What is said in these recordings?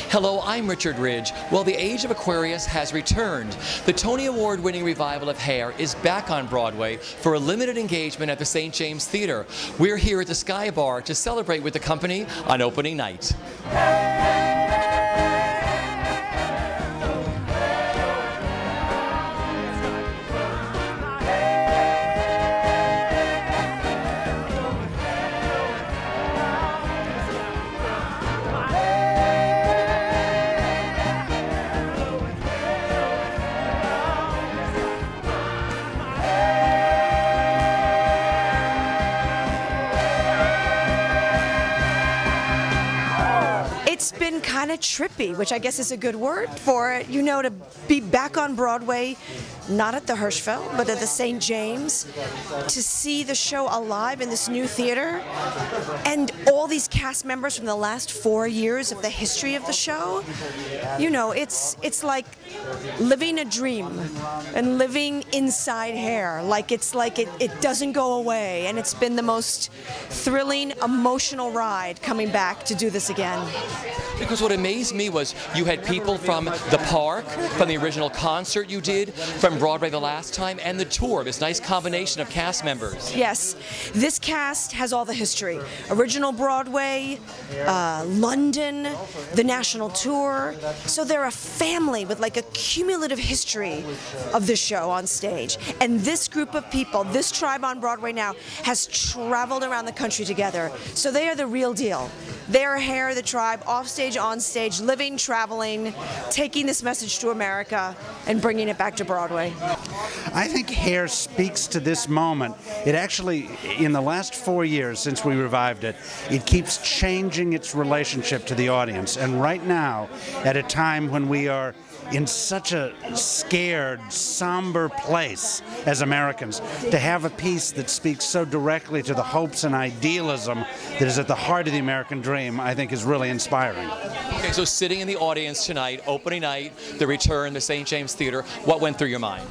Hello, I'm Richard Ridge. Well, the Age of Aquarius has returned. The Tony Award-winning revival of Hair is back on Broadway for a limited engagement at the St. James Theater. We're here at the Sky Bar to celebrate with the company on opening night. It's been kind of trippy, which I guess is a good word for it, you know, to be back on Broadway, not at the Hirschfeld, but at the St. James, to see the show alive in this new theater, and all these cast members from the last 4 years of the history of the show. You know, it's like living a dream and living inside Hair, like it doesn't go away, and it's been the most thrilling, emotional ride coming back to do this again. Because what amazed me was you had people from the park, from the original concert you did, from Broadway the last time, and the tour, this nice combination of cast members. Yes, this cast has all the history. Original Broadway, London, the national tour. So they're a family with like a cumulative history of this show on stage. And this group of people, this tribe on Broadway now, has traveled around the country together. So they are the real deal. They're Hair, the tribe, off stage, on stage, living, traveling, taking this message to America and bringing it back to Broadway. I think Hair speaks to this moment. It actually, in the last 4 years since we revived it, it keeps changing its relationship to the audience. And right now, at a time when we are in such a scared, somber place as Americans, to have a piece that speaks so directly to the hopes and idealism that is at the heart of the American dream, I think is really inspiring. Okay, so sitting in the audience tonight, opening night, the return, the St. James Theater, what went through your mind?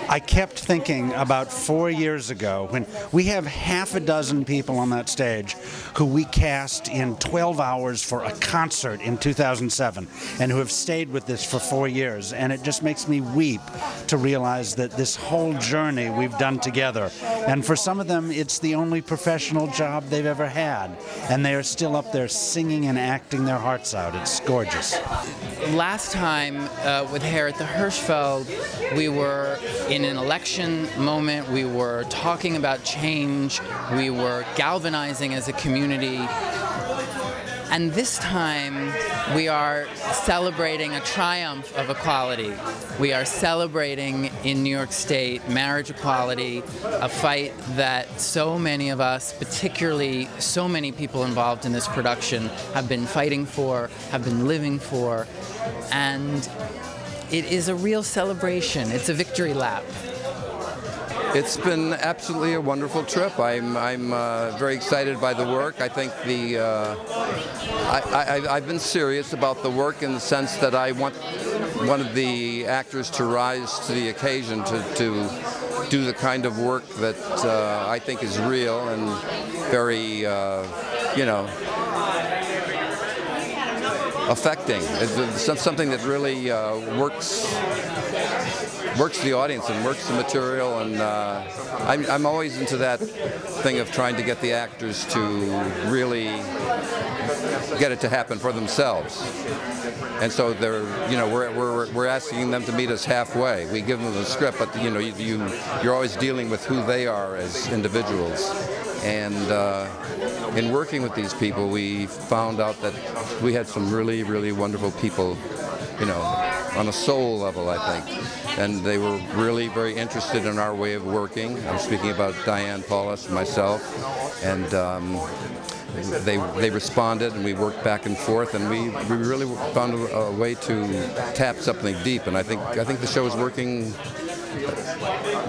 I kept thinking about 4 years ago when we have half a dozen people on that stage who we cast in 12 hours for a concert in 2007 and who have stayed with this for 4 years, and it just makes me weep to realize that this whole journey we've done together, and for some of them it's the only professional job they've ever had, and they are still up there singing and acting their hearts out. It's gorgeous. Last time with Hair at the Hirschfeld, we were in an election moment, we were talking about change, we were galvanizing as a community. And this time, we are celebrating a triumph of equality. We are celebrating in New York State marriage equality, a fight that so many of us, particularly so many people involved in this production, have been fighting for, have been living for, and it is a real celebration. It's a victory lap. It's been absolutely a wonderful trip. I'm very excited by the work. I think I've been serious about the work in the sense that I want one of the actors to rise to the occasion to do the kind of work that I think is real and very, you know, affecting. It's something that really works the audience and works the material, and I'm always into that thing of trying to get the actors to really get it to happen for themselves. And so they're, you know, we're asking them to meet us halfway. We give them the script, but you know, you're always dealing with who they are as individuals. And in working with these people, we found out that we had some really, really wonderful people, you know, on a soul level, I think. And they were really very interested in our way of working. I'm speaking about Diane Paulus and myself. And they responded, and we worked back and forth, and we really found a way to tap something deep. And I think the show is working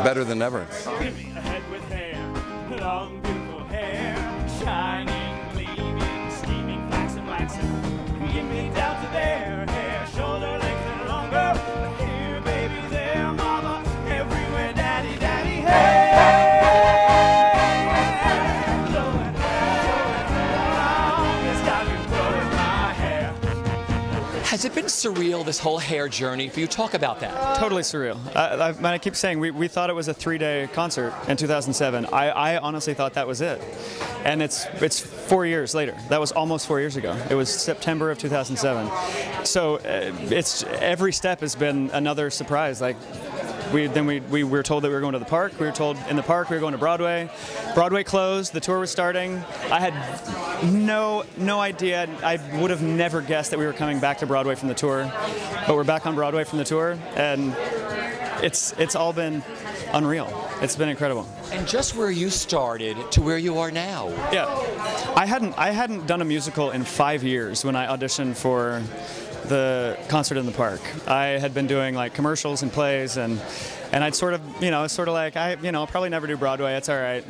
better than ever. Long, beautiful hair, shining, gleaming, steaming, flaxen, waxen. Give me down to their hair, shoulder length and longer. Here, baby, there, mama, everywhere, daddy, daddy, hey. Blowing, blowing, long, it's got me blowing my hair. Has it been surreal, this whole hair journey for you? Talk about that. Totally surreal. I keep saying we thought it was a 3-day concert in 2007. I honestly thought that was it. And it's 4 years later. That was almost 4 years ago. It was September of 2007. So it's every step has been another surprise. Like we were told that we were going to the park. We were told in the park we were going to Broadway. Broadway closed. The tour was starting. I had no idea. I would have never guessed that we were coming back to Broadway from the tour. But we're back on Broadway from the tour, and it's all been unreal. It's been incredible. And just where you started to where you are now. Yeah, I hadn't done a musical in 5 years when I auditioned for the concert in the park. I had been doing like commercials and plays, and I'd sort of, it's sort of like I'll probably never do Broadway. It's all right.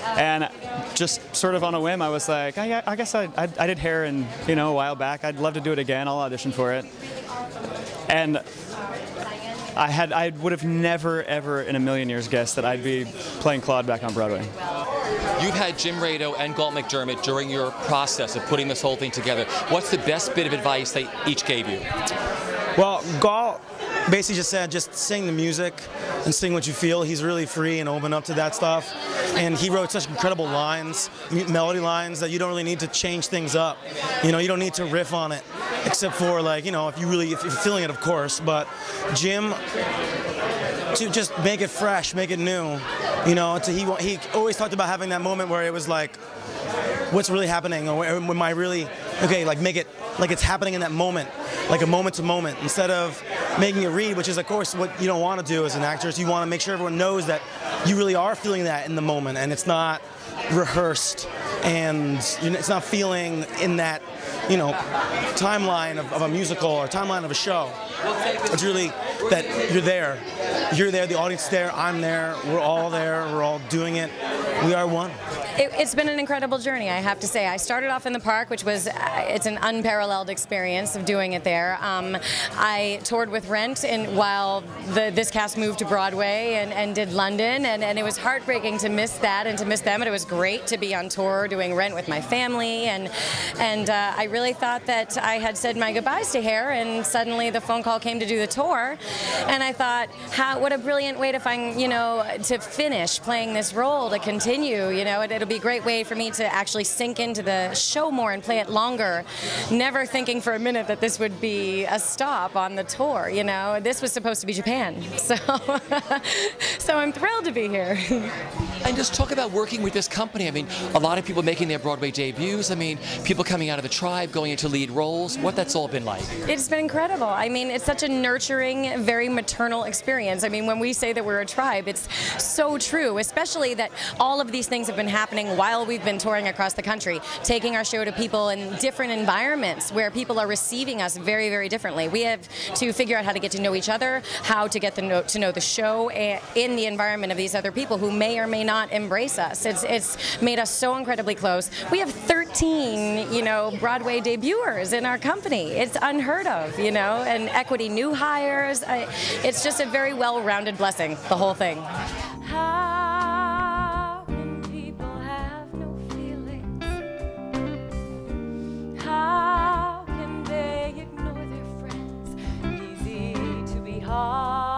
And just sort of on a whim, I was like, I guess I did hair a while back. I'd love to do it again. I'll audition for it. And I would have never, ever in a million years guessed that I'd be playing Claude back on Broadway. You've had Jim Rado and Galt McDermott during your process of putting this whole thing together. What's the best bit of advice they each gave you? Well, Galt basically just said, just sing the music and sing what you feel. He's really free and open up to that stuff. And he wrote such incredible lines, melody lines, that you don't really need to change things up. You don't need to riff on it, except for if you're feeling it, of course. But Jim, to just make it fresh, make it new. He always talked about having that moment where it was like, what's really happening? Or am I really, make it like it's happening in that moment, like a moment to moment, instead of making it read, which is, of course, what you don't want to do as an actress. You want to make sure everyone knows that you really are feeling that in the moment, and it's not rehearsed, and it's not feeling in that, timeline of a musical or timeline of a show. It's really that you're there, the audience is there, I'm there, we're all there, we're all doing it, we are one. It's been an incredible journey, I have to say. I started off in the park, which was, it's an unparalleled experience of doing it there. I toured with Rent while this cast moved to Broadway and did London, and it was heartbreaking to miss that and to miss them, but it was great to be on tour doing Rent with my family, and I really thought that I had said my goodbyes to hair, and suddenly the phone call came to do the tour, and I thought, what a brilliant way to find, to finish playing this role, to continue, it'll be a great way for me to actually sink into the show more and play it longer, never thinking for a minute that this would be a stop on the tour, This was supposed to be Japan, so so I'm thrilled to be here. And just talk about working with this company. I mean, a lot of people making their Broadway debuts. I mean, people coming out of the tribe, going into lead roles. What that's all been like. It's been incredible. I mean, it's such a nurturing, very maternal experience. I mean, when we say that we're a tribe, it's so true, especially that all of these things have been happening while we've been touring across the country, taking our show to people in different environments where people are receiving us very, very differently. We have to figure out how to get to know each other, how to get to know the show in the environment of these other people who may or may not embrace us. It's made us so incredibly close. We have 13, Broadway debuters in our company. It's unheard of, and equity new hires. It's just a very well-rounded blessing, the whole thing. How can people have no feelings? How can they ignore their friends? Easy to be hard.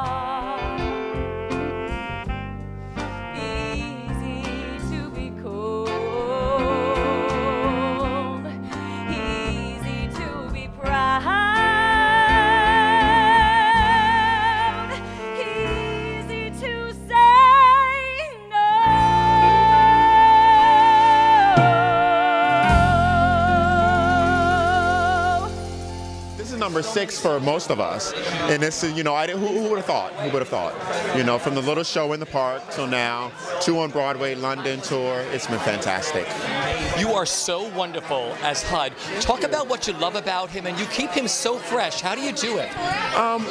Number 6 for most of us, and it's who would have thought? Who would have thought? From the little show in the park till now, 2 on Broadway, London tour. It's been fantastic. You are so wonderful as HUD. Talk about what you love about him, and you keep him so fresh. How do you do it?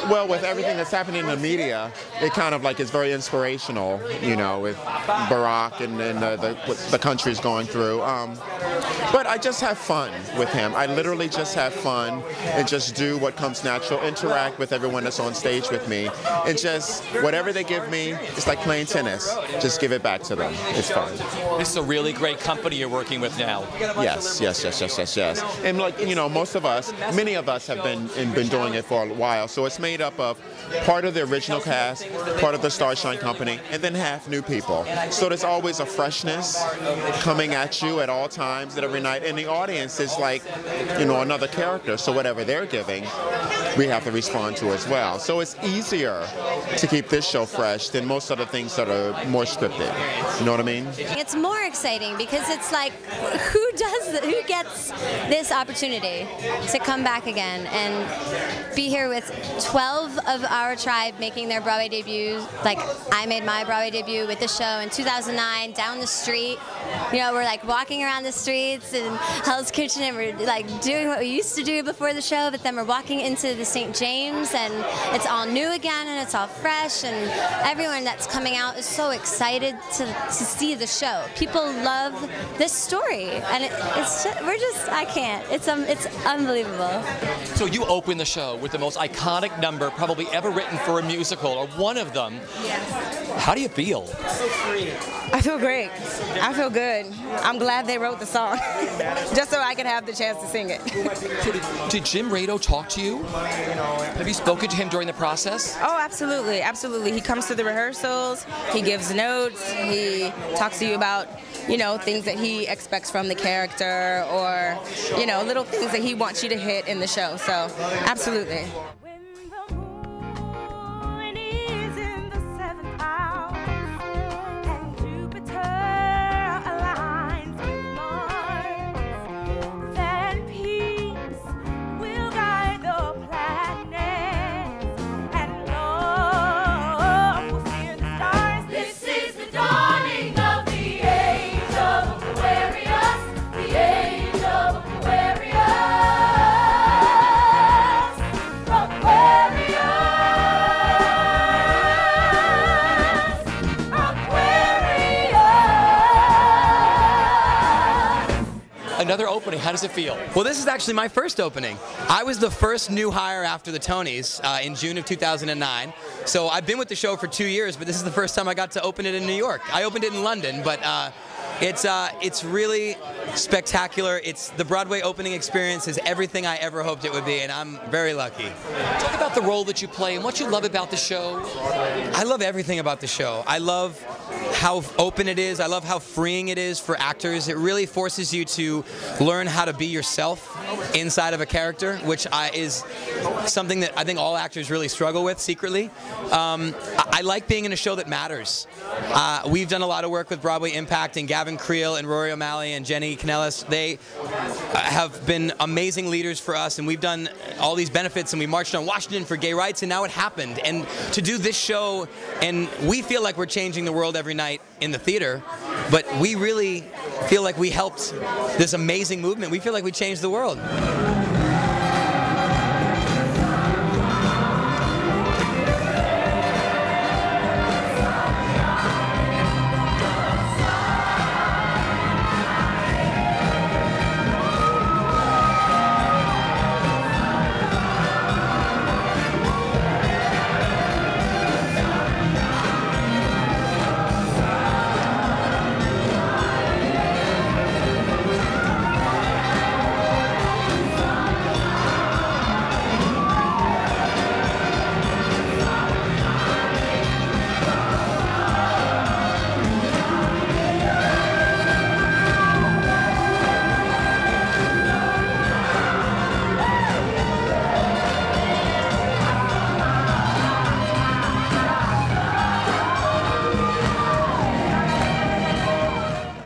Well, with everything that's happening in the media, it kind of is very inspirational. With Barack and what the country's going through. But I just have fun with him. I literally just have fun and just do do what comes natural, interact with everyone that's on stage with me, and just whatever they give me, it's like playing tennis. Just give it back to them. It's fun. This is a really great company you're working with now. Yes. And like, you know, many of us have been doing it for a while, so it's made up of part of the original cast, part of the Starshine Company, and then half new people. So there's always a freshness coming at you at all times, at every night, and the audience is like, you know, another character. So whatever they're giving, we have to respond to as well. So it's easier to keep this show fresh than most other things that are more scripted. You know what I mean? It's more exciting because it's like, who gets this opportunity to come back again and be here with 12 of our tribe making their Broadway debut. Like, I made my Broadway debut with the show in 2009 down the street. You know, we're like walking around the streets in Hell's Kitchen and we're like doing what we used to do before the show, but then we're walking into the St. James and it's all new again and it's all fresh, and everyone that's coming out is so excited to see the show. People love this story, and I can't. It's unbelievable. So you open the show with the most iconic number probably ever written for a musical, or one of them. Yes. How do you feel? So free. I feel great. I feel good. I'm glad they wrote the song, just so I could have the chance to sing it. Did Jim Rado talk to you? Have you spoken to him during the process? Oh, absolutely, absolutely. He comes to the rehearsals, he gives notes, he talks to you about, you know, things that he expects from the character, or, you know, little things that he wants you to hit in the show. So, absolutely. Another opening, how does it feel? Well, this is actually my first opening. I was the first new hire after the Tonys in June of 2009. So I've been with the show for 2 years, but this is the first time I got to open it in New York. I opened it in London, but it's really spectacular. The Broadway opening experience is everything I ever hoped it would be, and I'm very lucky. Talk about the role that you play and what you love about the show. I love everything about the show. I love how open it is. I love how freeing it is for actors. It really forces you to learn how to be yourself inside of a character, which is something that I think all actors really struggle with secretly. I like being in a show that matters. We've done a lot of work with Broadway Impact, and Gavin Creel and Rory O'Malley and Jenny Canellis. They have been amazing leaders for us, and we've done all these benefits, and we marched on Washington for gay rights, and now it happened. And to do this show, and we feel like we're changing the world every night in the theater, but we really feel like we helped this amazing movement. We feel like we changed the world.